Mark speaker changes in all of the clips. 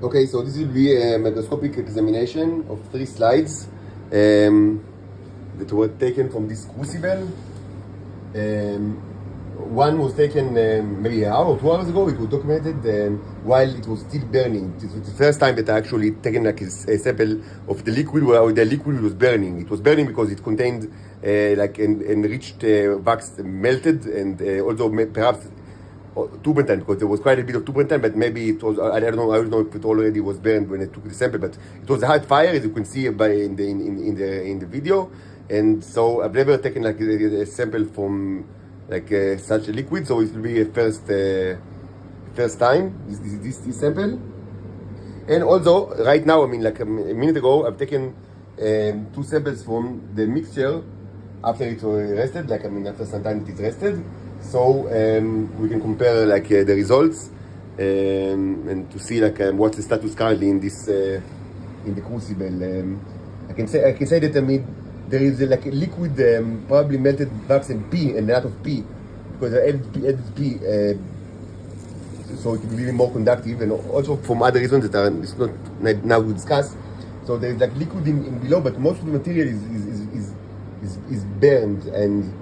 Speaker 1: Okay, so this will be a microscopic examination of 3 slides that were taken from this Crucible. One was taken maybe an hour or 2 hours ago. It was documented while it was still burning. It was the first time that I actually taken like a sample of the liquid where the liquid was burning. It was burning because it contained like enriched wax melted and also perhaps turpentine, because there was quite a bit of turpentine, but maybe it was, I don't know if it already was burned when I took the sample, but it was a hot fire, as you can see in the video. And so I've never taken like a sample from like such a liquid, so it will be a first time this sample. And also right now, I mean, like a minute ago, I've taken 2 samples from the mixture after it was rested, like I mean after some time it is rested. So we can compare like the results and to see like what's the status currently in this in the Crucible. I can say that, I mean, there is like a liquid probably melted wax and pee, and a lot of pee, because I added pee, so it will be more conductive, and also from other reasons that are it's not now we discuss. So there is like liquid in below, but most of the material is burned, and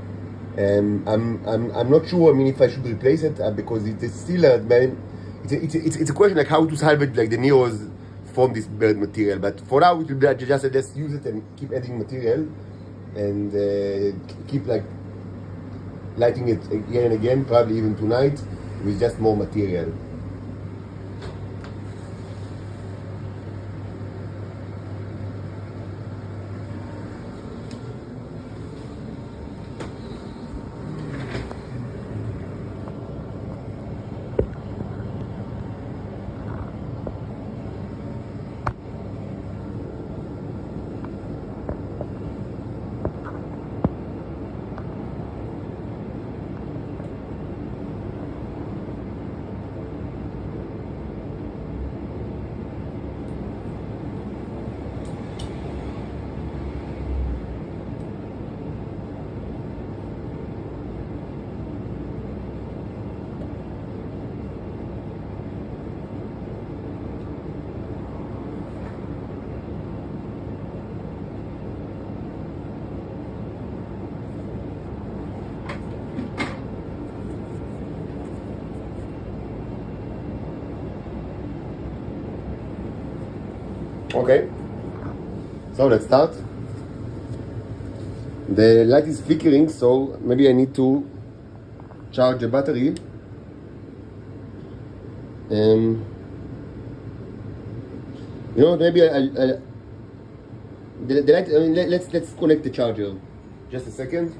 Speaker 1: I'm not sure. I mean, if I should replace it because it is still it's a question like how to salvage like the neos from this burned material. But for now, it will be just use it and keep adding material, and keep like lighting it again and again, probably even tonight, with just more material. Okay, so let's start. The light is flickering, so maybe I need to charge the battery. You know, maybe the light. I mean, let's connect the charger. Just a second.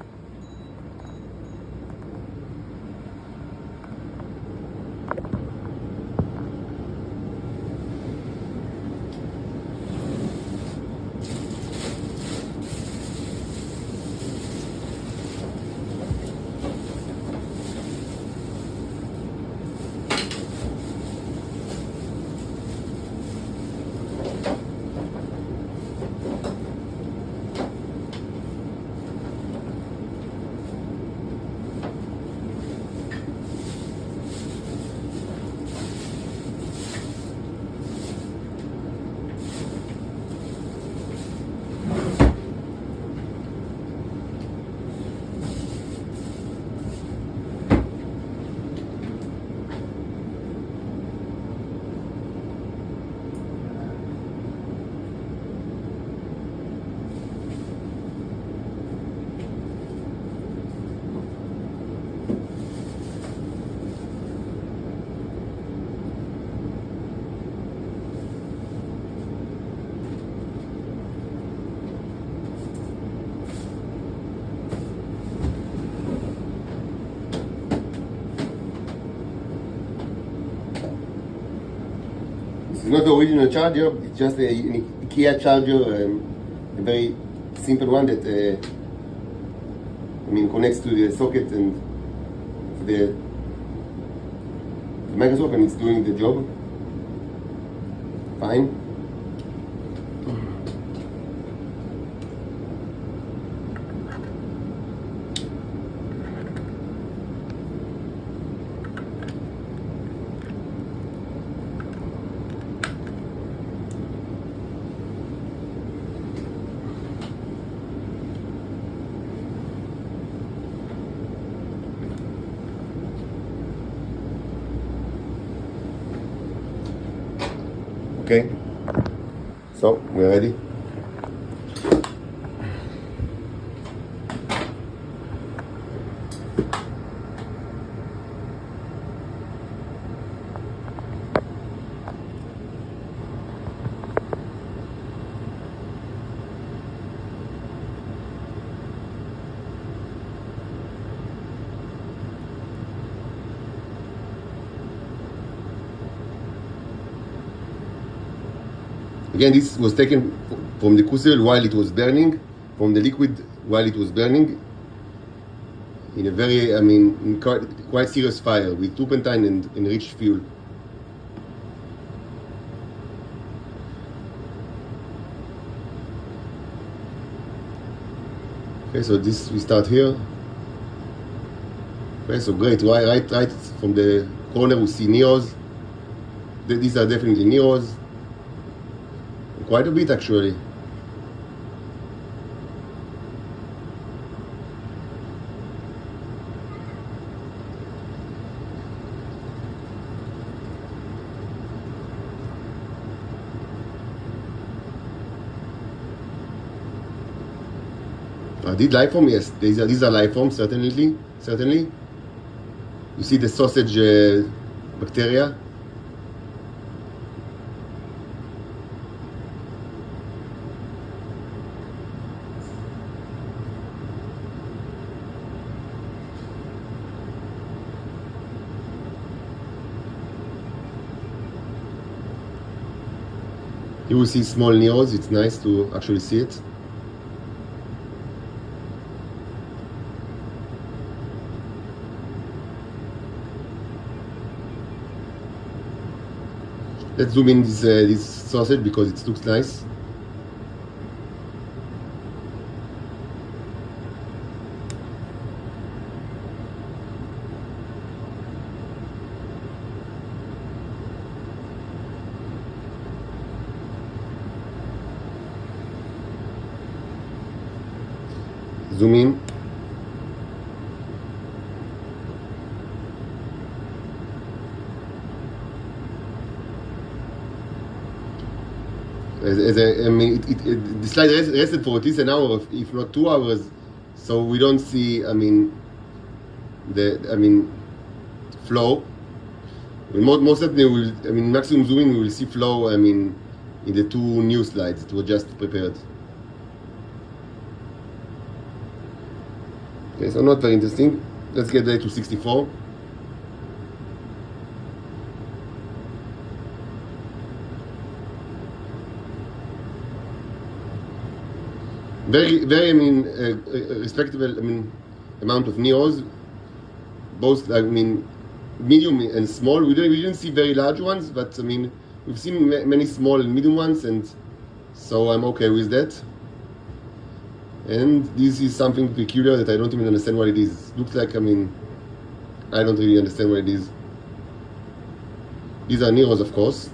Speaker 1: It's not the original charger, it's just an IKEA charger, a very simple one that I mean connects to the socket and the Microscope, and it's doing the job fine. Okay, so we're ready. Again, this was taken from the crucible while it was burning, from the liquid while it was burning, in a very, in quite serious fire with turpentine and enriched fuel. Okay, so this, we start here. Okay, so great, right from the corner we see neos. These are definitely neos. Quite a bit actually. Did life form? Yes, these are life forms, certainly. You see the sausage bacteria. You will see small neos. It's nice to actually see it. Let's zoom in this sausage because it looks nice. Zoom in. The slide rested for at least an hour, if not 2 hours, so we don't see, flow. Most certainly, maximum zooming, we will see flow, in the 2 new slides that were just prepared. Okay, so not very interesting. Let's get back to 64. Very, respectable, amount of neos, both, medium and small. We didn't see very large ones, but we've seen many small and medium ones, and so I'm okay with that. And this is something peculiar that I don't even understand what it is. Looks like, I don't really understand what it is. These are neos, of course.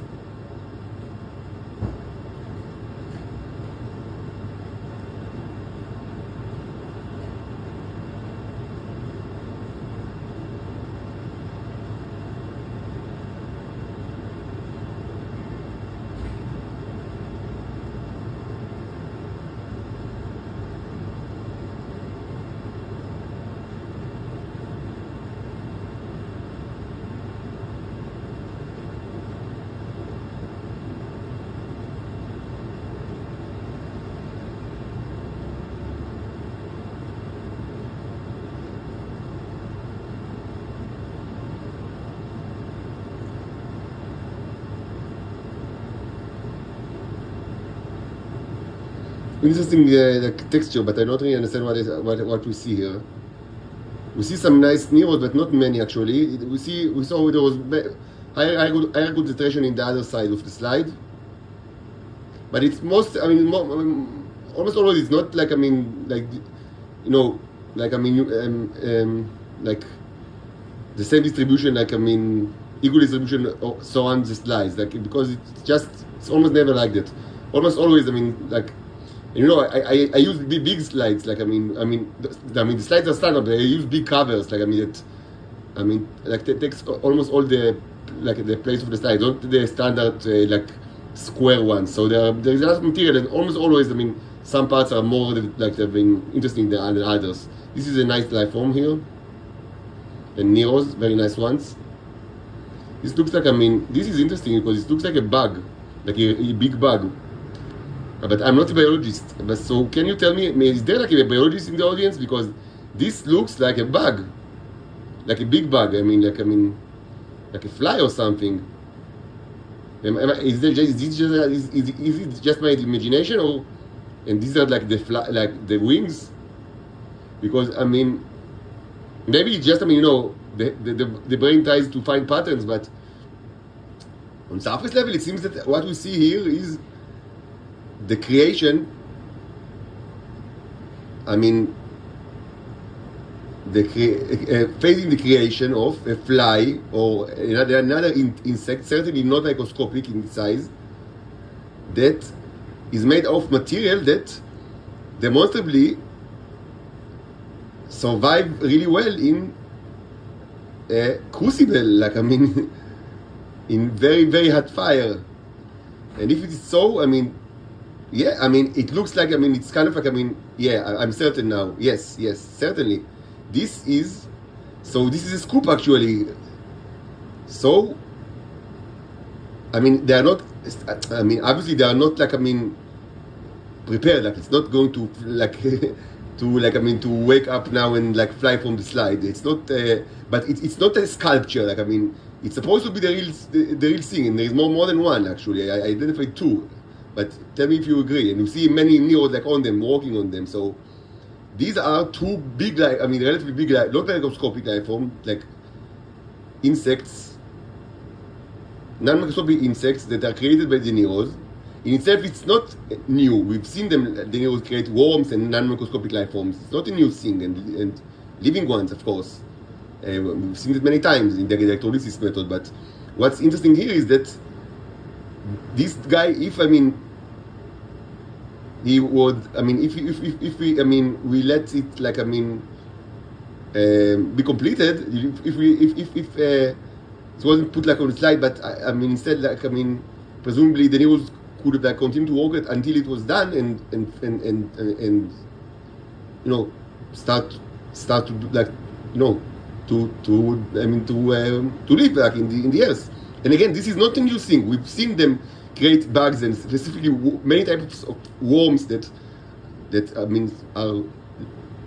Speaker 1: Interesting texture, but I don't really understand what we see here. We see some nice neos, but not many actually. We saw there was higher concentration in the other side of the slide, but it's almost always it's not like like the same distribution, equal distribution so on the slides, because it's almost never like that. Almost always, I use big slides, the slides are standard, but I use big covers, that takes almost all the place of the slide, not the standard square ones. So there is a lot of material, and almost always, I mean, some parts are more like they've been interesting than others. This is a nice life form here, and Neros, very nice ones. This looks like, I mean, this is interesting because it looks like a bug, like a big bug. But I'm not a biologist. But so can you tell me, is there like a biologist in the audience? Because this looks like a bug, like a big bug. I mean, like a fly or something. Is it just my imagination, or and these are like the like the wings? Because I mean, maybe it's just, I mean, you know, the brain tries to find patterns, but on surface level, it seems that what we see here is the creation. I mean, facing the creation of a fly or another insect, certainly not microscopic in size, that is made of material that demonstrably survive really well in a crucible, like, I mean, in very, very hot fire. And if it is so, I mean, yeah, I mean, it looks like, I mean, it's kind of like, I mean, yeah, I'm certain now. Yes, certainly. This is a scoop, actually. So, I mean, they are not, I mean, obviously they are not, like, I mean, prepared. Like, it's not going to, like, to wake up now and, like, fly from the slide. It's not, but it's not a sculpture. Like, I mean, it's supposed to be the real thing, and there is more than one, actually. I identified two. But tell me if you agree. And you see many neos, like, on them, working on them. So these are two big, like, I mean, relatively big, like, not microscopic life form, like insects, non-microscopic insects that are created by the neos. In itself, it's not new. We've seen them, the neos create worms and non-microscopic life forms. It's not a new thing, and living ones, of course. We've seen it many times in the electrolysis method. But what's interesting here is that this guy, if, I mean, he would, I mean, if we, I mean, we let it, like, I mean, be completed, if it wasn't put, like, on the slide, but I mean, instead, like, I mean, presumably the news could have, like, continued to work it until it was done, and you know, start to, like, you know, to live, like, in the earth. And again, this is not a new thing. We've seen them create bugs, and specifically many types of worms that I mean, are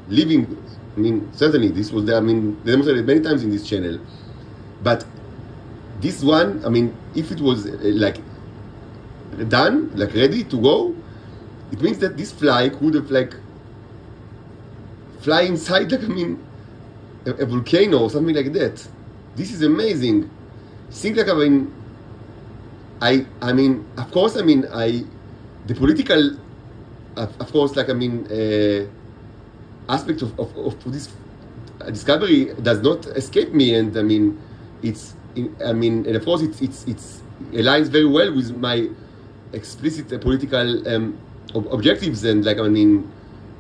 Speaker 1: living. I mean, certainly this was, I mean, they demonstrated many times in this channel. But this one, I mean, if it was like done, like ready to go, it means that this fly could have, like, fly inside, like, I mean, a volcano or something like that. This is amazing. Think, like, I mean, I mean, of course, I mean, the political, of course, like, I mean, aspect of this discovery does not escape me, and I mean, I mean, and of course, it aligns very well with my explicit political objectives, and, like, I mean,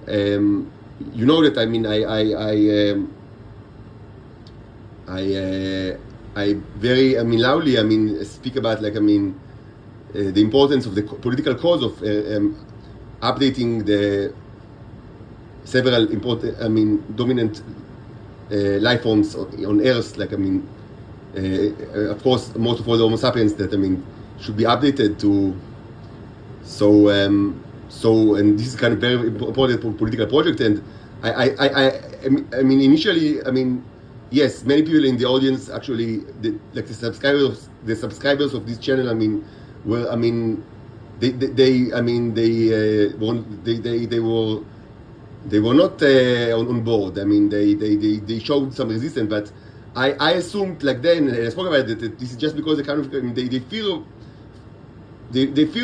Speaker 1: you know that, I mean, I very, I mean, loudly, I mean, speak about, like, I mean, the importance of the political cause of updating the several important, I mean, dominant life forms on Earth, like, I mean, of course, most of all the Homo sapiens that, I mean, should be updated to. So, and this is kind of very important political project, and I mean, initially, I mean, yes, many people in the audience actually, like the subscribers of this channel, I mean, were, I mean, they were not on board. I mean, they showed some resistance, but I assumed, like, then, and I spoke about it, that this is just because they kind of, I mean, they feel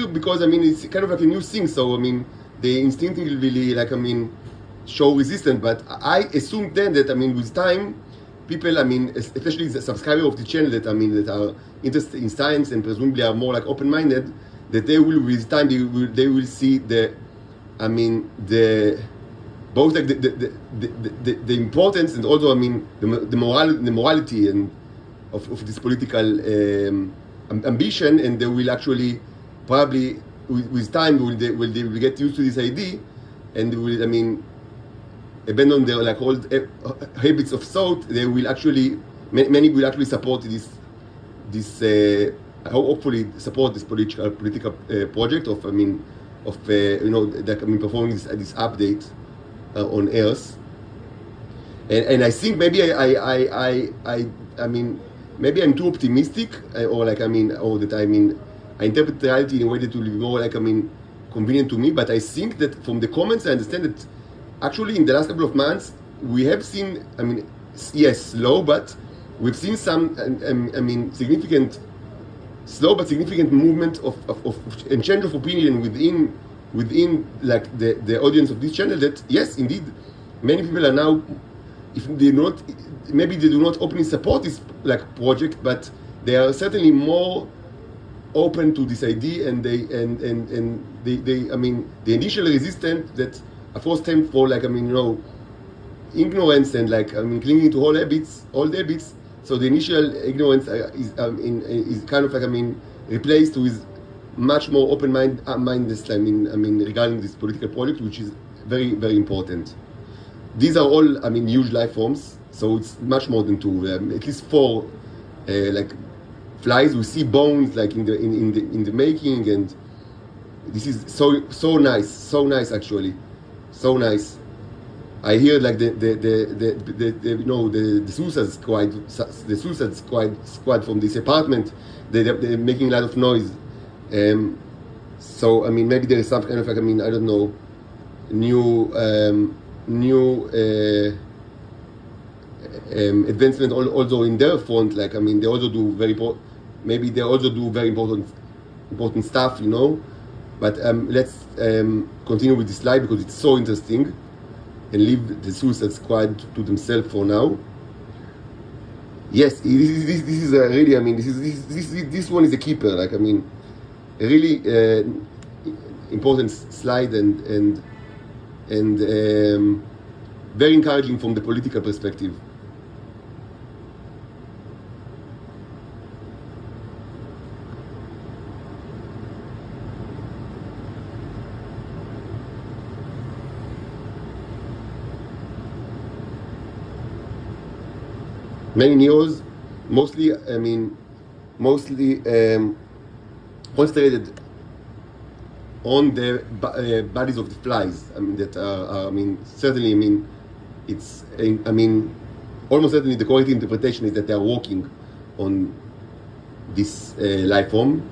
Speaker 1: because, I mean, it's kind of like a new thing, so, I mean, they instinctively, like, I mean, show resistance, but I assumed then that, I mean, with time, people, I mean, especially the subscribers of the channel that, I mean, that are interested in science and presumably are more, like, open-minded, that they will, with time, they will see the, I mean, both, like, the importance, and also, I mean, the morality and of this political ambition, and they will actually probably with time they will get used to this idea, and they will, I mean, abandon their like old habits of thought. They will actually, many will actually support this hopefully support this political project of, I mean, of you know, that, I mean, performing this update on Earth. And I think maybe I mean, maybe I'm too optimistic, or like, I mean, or that, I mean, I interpret reality in a way that will be more like, I mean, convenient to me. But I think that from the comments, I understand that actually in the last couple of months, we have seen, I mean, yes, slow, but we've seen some, I mean, slow but significant movement of and change of opinion within like the audience of this channel, that yes, indeed, many people are now, if they not, maybe they do not openly support this like project, but they are certainly more open to this idea, and they I mean, the initial resistance that of course stemmed for, like, I mean, you know, ignorance and like, I mean, clinging to old habits. So the initial ignorance is kind of like, I mean, replaced with much more open-mindedness. I mean, regarding this political project, which is very, very important. These are all, I mean, huge life forms. So it's much more than two. At least four, like flies. We see bones like in the making, and this is so nice actually, so nice. I hear like the you know, the Suicide Squad from this apartment. They're making a lot of noise. So I mean, maybe there is some kind of like, I mean, I don't know, new advancement also in their front. Like, I mean, they also do very important stuff, you know. But let's continue with this slide because it's so interesting, and leave the Suicide Squad to themselves for now. Yes, this is a really, I mean, this one is a keeper. Like, I mean, a really important slide, and very encouraging from the political perspective. Many neos, mostly concentrated on the bodies of the flies. I mean, that are, I mean, certainly, I mean, it's, I mean, almost certainly the correct interpretation is that they are walking on this life form.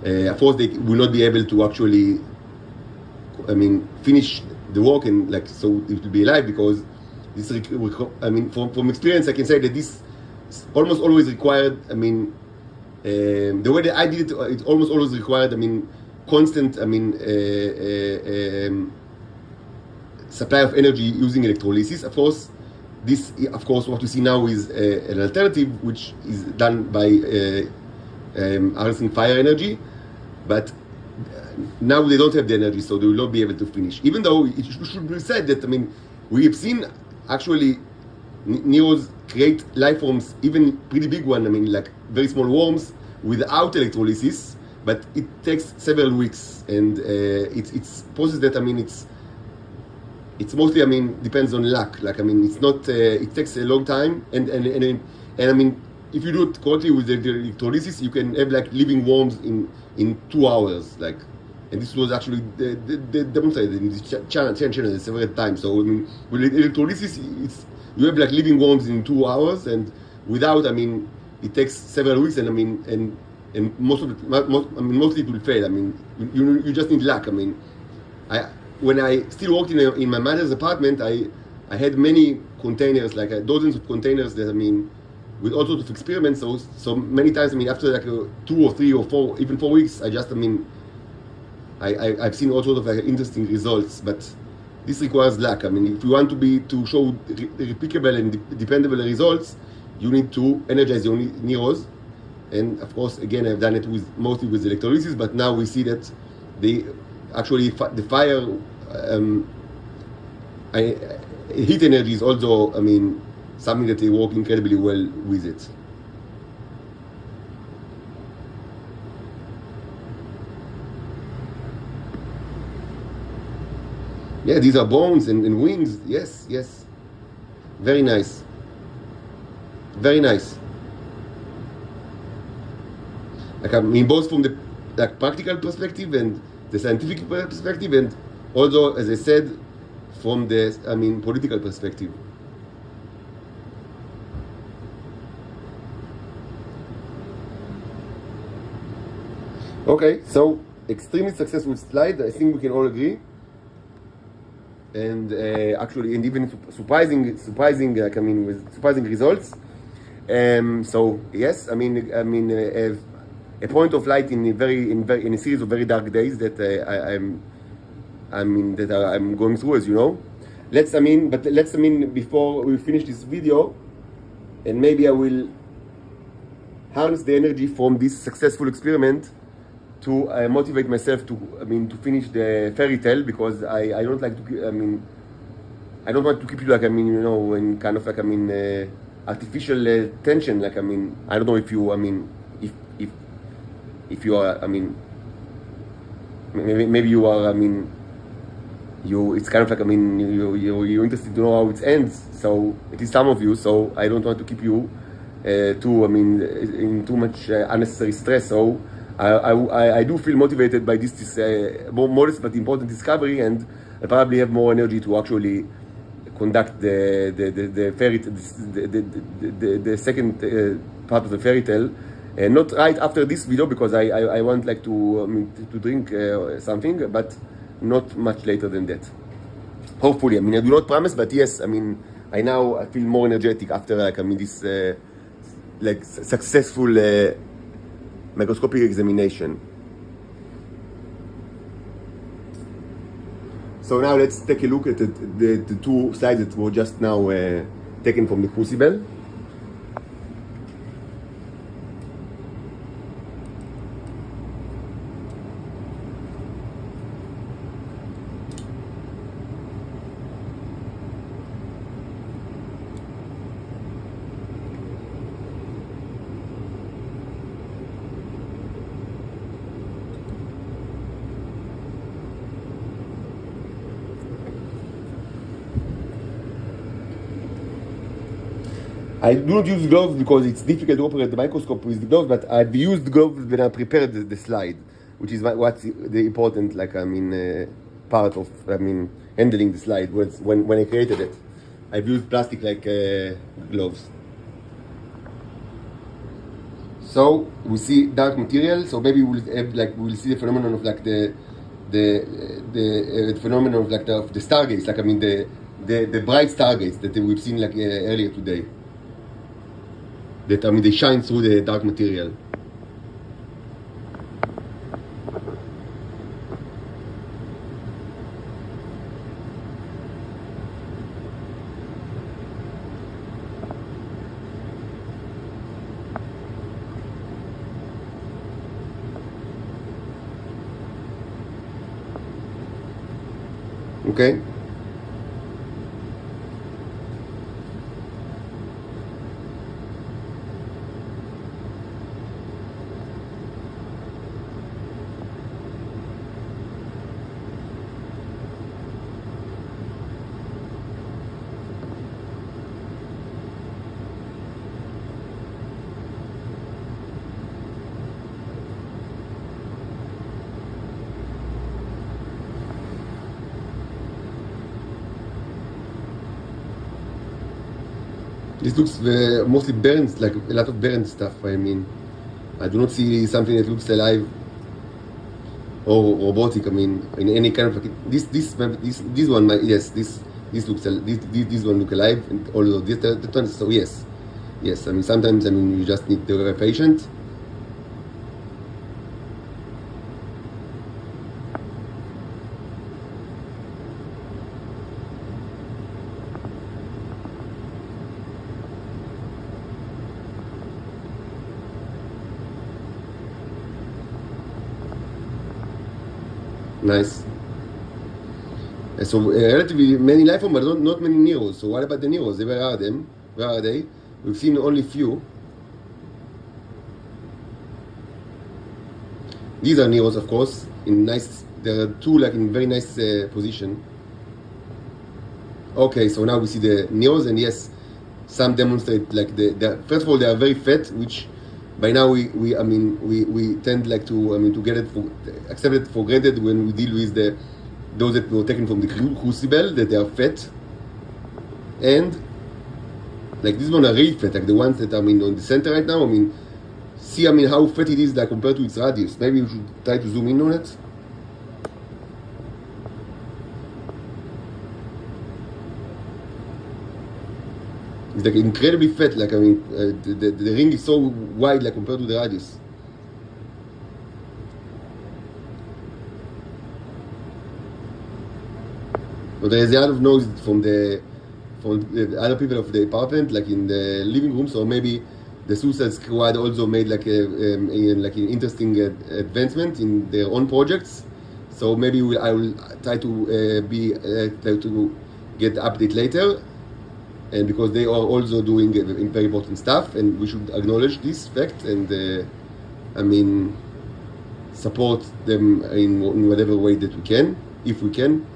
Speaker 1: Of course, they will not be able to actually, I mean, finish the walk, and like, so it will be alive, because this, I mean, from experience, I can say that this almost always required, I mean, the way that I did it, it almost always required, I mean, constant, I mean, supply of energy using electrolysis. Of course, what we see now is an alternative, which is done by harnessing fire energy, but now they don't have the energy, so they will not be able to finish. Even though it should be said that, I mean, we have seen actually neos create life forms, even pretty big one, I mean, like very small worms, without electrolysis, but it takes several weeks, and it's process that, I mean, it's mostly, I mean, depends on luck. Like, I mean, it's not, it takes a long time, and I mean, if you do it correctly with the electrolysis, you can have like living worms in 2 hours, like. And this was actually demonstrated in this channel several times. So, I mean, with electrolysis, you have like living worms in 2 hours, and without, I mean, it takes several weeks, and I mean, and mostly it will fail. I mean, you just need luck. I mean, when I still worked in my mother's apartment, I had many containers, like dozens of containers that, I mean, with all sorts of experiments. So many times, I mean, after like 2 or 3 or 4, even 4 weeks, I just, I mean, I've seen all sorts of like interesting results, but this requires luck. I mean, if you want to show replicable and dependable results, you need to energize your neros. And of course, again, I've done it mostly with electrolysis, but now we see that they actually, the fire, heat energy is also, I mean, something that they work incredibly well with it. Yeah, these are bones and wings. Yes, yes. Very nice. Very nice. Like I mean, both from the like practical perspective and the scientific perspective, and also, as I said, from the political perspective. Okay, so extremely successful slide. I think we can all agree. And actually, and even surprising, like with surprising results. So yes, a point of light in a series of very dark days that I'm going through, as you know. Let's before we finish this video, and maybe I will harness the energy from this successful experiment to motivate myself to finish the fairy tale, because I don't like to I don't want to keep you in kind of artificial tension. I don't know if you if you are maybe you are it's kind of you're interested to know how it ends. So it is some of you. So I don't want to keep you in too much unnecessary stress. So I do feel motivated by this more modest but important discovery, and I probably have more energy to actually conduct the fairy the second part of the fairy tale, and not right after this video, because I want to drink something, but not much later than that. Hopefully, I do not promise, but yes, I now feel more energetic after this successful microscopic examination. So now let's take a look at the two slides that were just now taken from the Crucible. I do not use gloves because it's difficult to operate the microscope with the gloves, but I've used gloves when I prepared the slide, which is what's the important part of handling the slide. When I created it, I've used plastic gloves. So we see dark material. So maybe we'll see the phenomenon of the phenomenon of the stargates, the bright stargates that we've seen earlier today. That they shine through the dark material. Okay. This looks mostly burned, like a lot of burned stuff. I do not see something that looks alive or robotic. In any kind of this one. Yes, this one look alive, and although that one. So yes. Sometimes you just need to be patient. Nice. So relatively many life forms, but not many Neros. So what about the Neros? Where are them? Where are they? We've seen only few. These are Neros, of course. In nice. There are two in very nice position. Okay, so now we see the neos, and yes, some demonstrate like first of all they are very fat, which by now we tend like to get it accept it for granted when we deal with those that were taken from the Crucible, that they are fat, and like this one are really fat, like the ones that on the center right now. See how fat it is like compared to its radius. Maybe we should try to zoom in on it. It's like incredibly fat. Like the ring is so wide, like compared to the radius. But there is a lot of noise from the other people of the apartment, like in the living room. So maybe the Suicide Squad also made like an interesting advancement in their own projects. So maybe I will try to try to get the update later. And because they are also doing very important stuff, and we should acknowledge this fact and support them in whatever way that we can, if we can.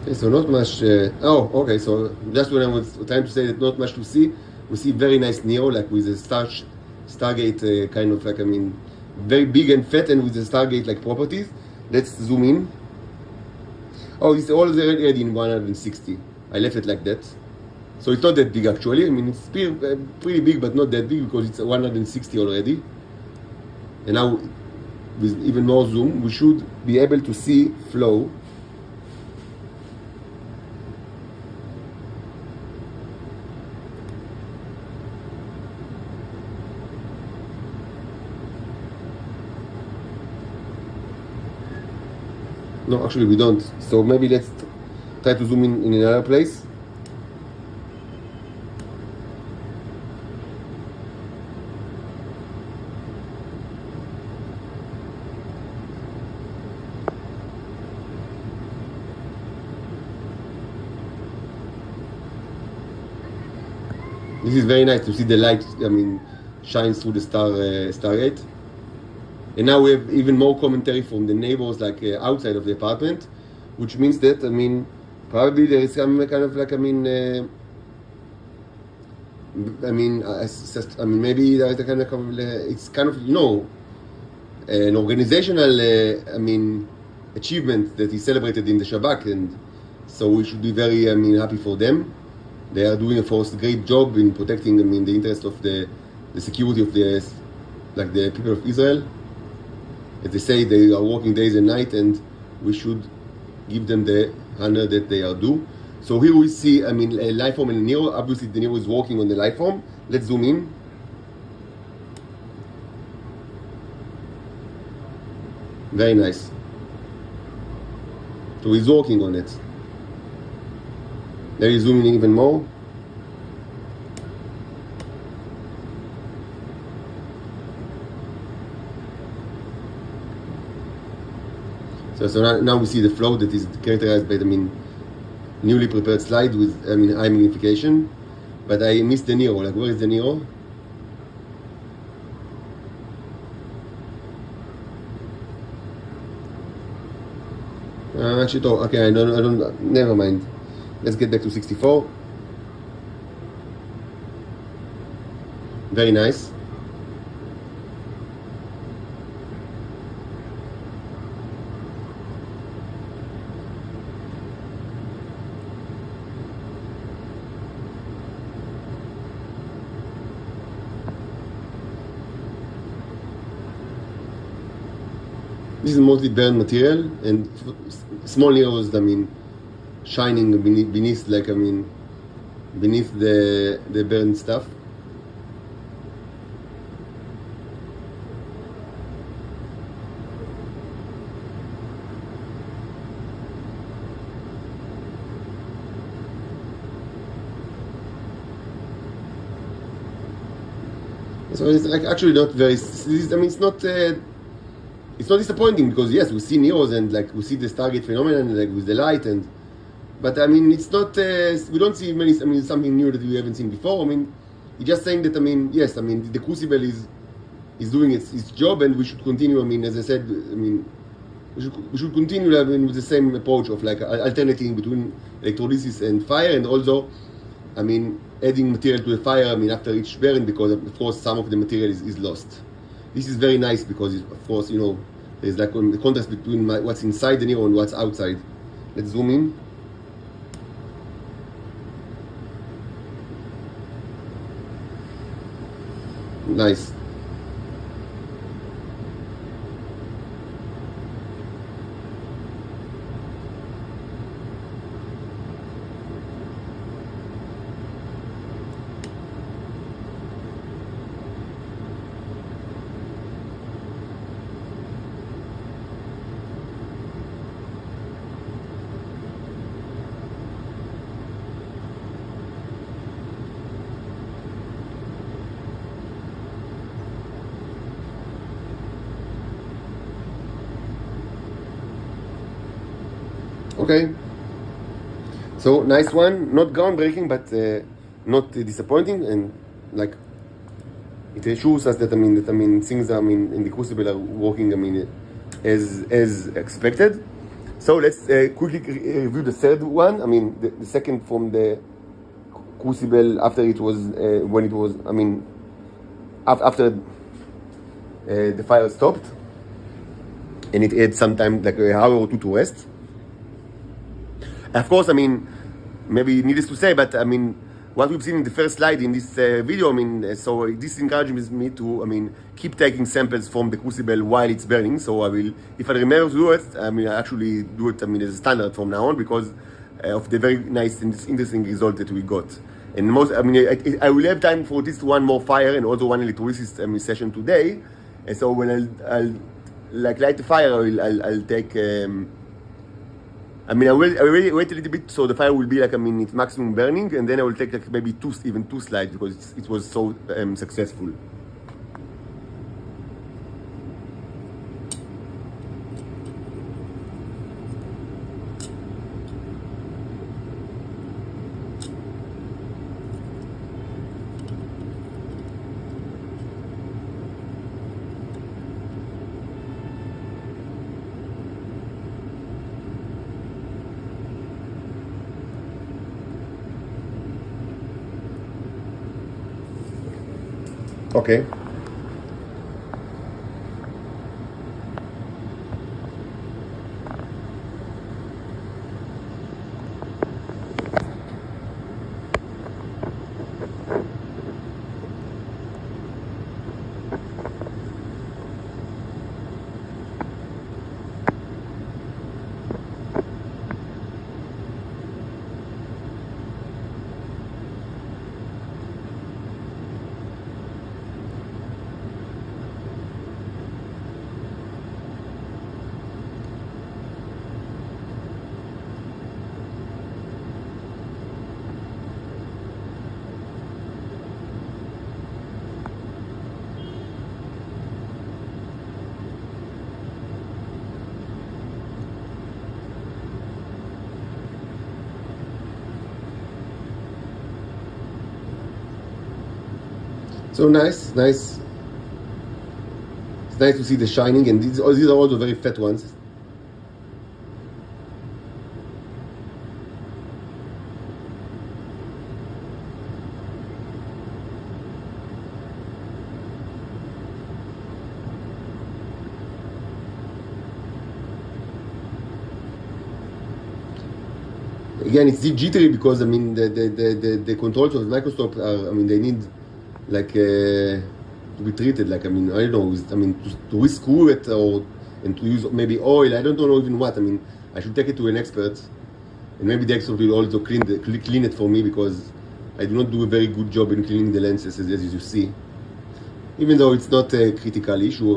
Speaker 1: Okay, so not much. Okay. So just when I was trying to say that not much to see, we see very nice Neo, like with a Stargate kind of like very big and fat, and with the Stargate like properties. Let's zoom in. Oh, it's already in 160. I left it like that. So it's not that big actually. It's pretty big, but not that big because it's 160 already. And now, with even more zoom, we should be able to see flow. No, actually we don't. So maybe let's try to zoom in another place. This is very nice to see the light, shines through the Stargate. And now we have even more commentary from the neighbors, like outside of the apartment, which means that probably there is some kind of like maybe there is a kind of it's kind of an organizational achievement that is celebrated in the Shabak, and so we should be very happy for them. They are doing a great job in protecting the interest of the security of the people of Israel. As they say, they are working days and night, and we should give them the honor that they are due. So here we see, a life form and a Neo. Obviously, the Neo is working on the life form. Let's zoom in. Very nice. So he's working on it. There he's zooming in even more. So now we see the flow that is characterized by the newly prepared slide with high magnification. But I missed the Neo. Like, where is the Neo? Actually, okay, I don't. Never mind. Let's get back to 64. Very nice. This is mostly burned material, and small neos, shining beneath the burned stuff. So it's like actually not very. I mean, it's not disappointing because yes, we see Neros and like we see the Stargate phenomenon like with the light and, but I mean it's not. We don't see many. I mean, something new that we haven't seen before. I mean, he's just saying that. I mean, yes, I mean the Crucible is doing its job and we should continue. I mean, as I said, I mean. We should continue with the same approach of like alternating between electrolysis and fire, and also, I mean, adding material to the fire. I mean, after each burn, because of course some of the material is lost. This is very nice because of course there's like the contrast between what's inside the Nero and what's outside. Let's zoom in. Nice. Okay, so nice one, not groundbreaking, but not disappointing, and like it shows us that things in the Crucible are working as expected. So let's quickly review the third one. I mean the second from the Crucible after it was when it was after the fire stopped, and it had some time like an hour or two to rest. Of course, I mean, maybe needless to say, but I mean, what we've seen in the first slide in this video, so this encourages me to, keep taking samples from the Crucible while it's burning. So I will, if I remember to do it, I actually do it, as a standard from now on because of the very nice and interesting result that we got. And most, I will have time for this one more fire and also one electrolysis session today. And so when I'll like light the fire, I'll take. I will wait a little bit so the fire will be like its maximum burning, and then I will take like maybe even two slides because it was so successful. Okay. So nice. It's nice to see the shining, and these are all the very fat ones. Again, it's jittery because the controls of the microscope are they need like to be treated like I don't know to rescrew it and to use maybe oil. I don't know even what. I should take it to an expert, and maybe the expert will also clean it for me because I do not do a very good job in cleaning the lenses as you see. Even though it's not a critical issue,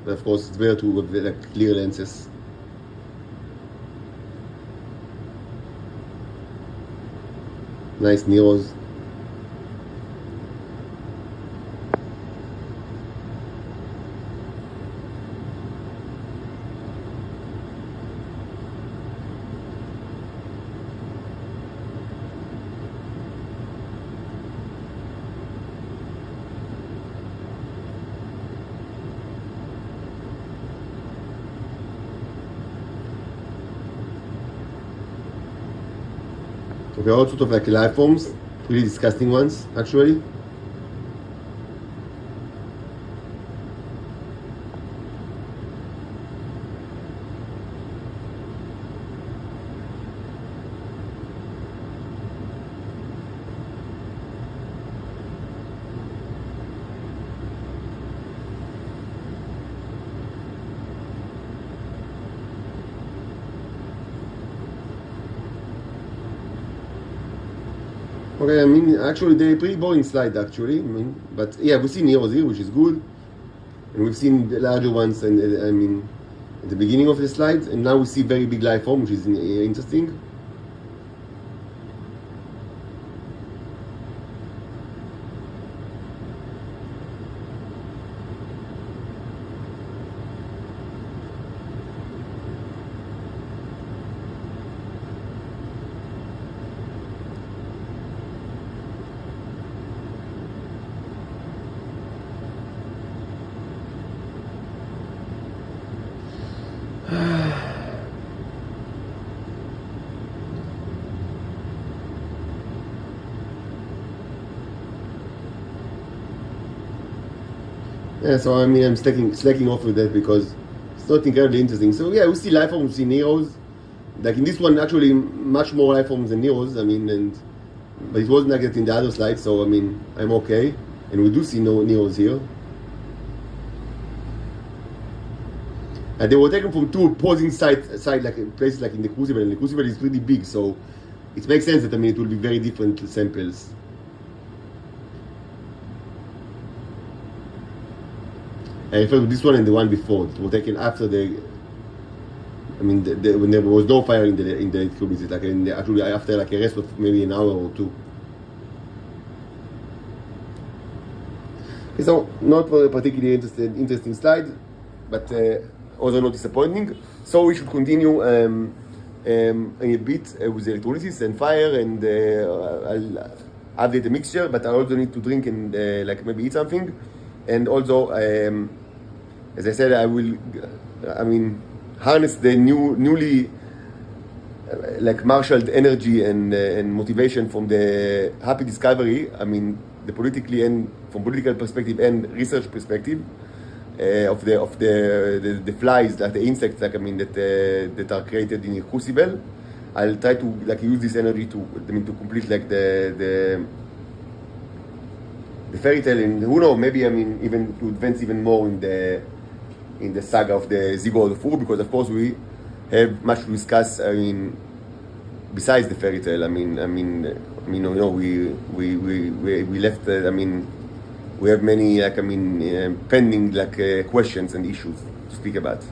Speaker 1: of course it's better to have like clear lenses. Nice Neros. Okay, all sort of like life forms, really disgusting ones, actually. Okay, I mean, actually, they're pretty boring slide, actually. I mean, but yeah, we've seen heroes here, which is good. And we've seen the larger ones, and I mean, at the beginning of the slides. And now we see very big life form, which is interesting. Yeah, so I mean, I'm slacking off with that because it's not incredibly interesting. So yeah, we see life forms, we see Neros. Like in this one, actually, much more life forms than Neros. I mean, but it wasn't like that in the other slides. So I mean, I'm okay. And we do see no Neros here. And they were taken from two opposing sides, like places like in the Crucible. And the Crucible is pretty big, so it makes sense that I mean it will be very different samples. I refer to this one and the one before. It was taken after the. I mean, when there was no fire in the cubes, like actually after like a rest of maybe an hour or two. Okay, so not for a particularly interesting slide, but also not disappointing. So we should continue a bit with the electrolysis and fire, and I'll update the mixture. But I also need to drink and like maybe eat something, and also. As I said, I will, harness the newly like marshaled energy and motivation from the happy discovery. I mean, the politically and from political perspective and research perspective of the flies, like the insects, like that are created in a crucible. I'll try to like use this energy to complete like the fairy tale, and who knows, maybe even to advance even more in the saga of the Zygote of Ur, because of course we have much to discuss. Besides the fairy tale, we left. We have many pending questions and issues to speak about.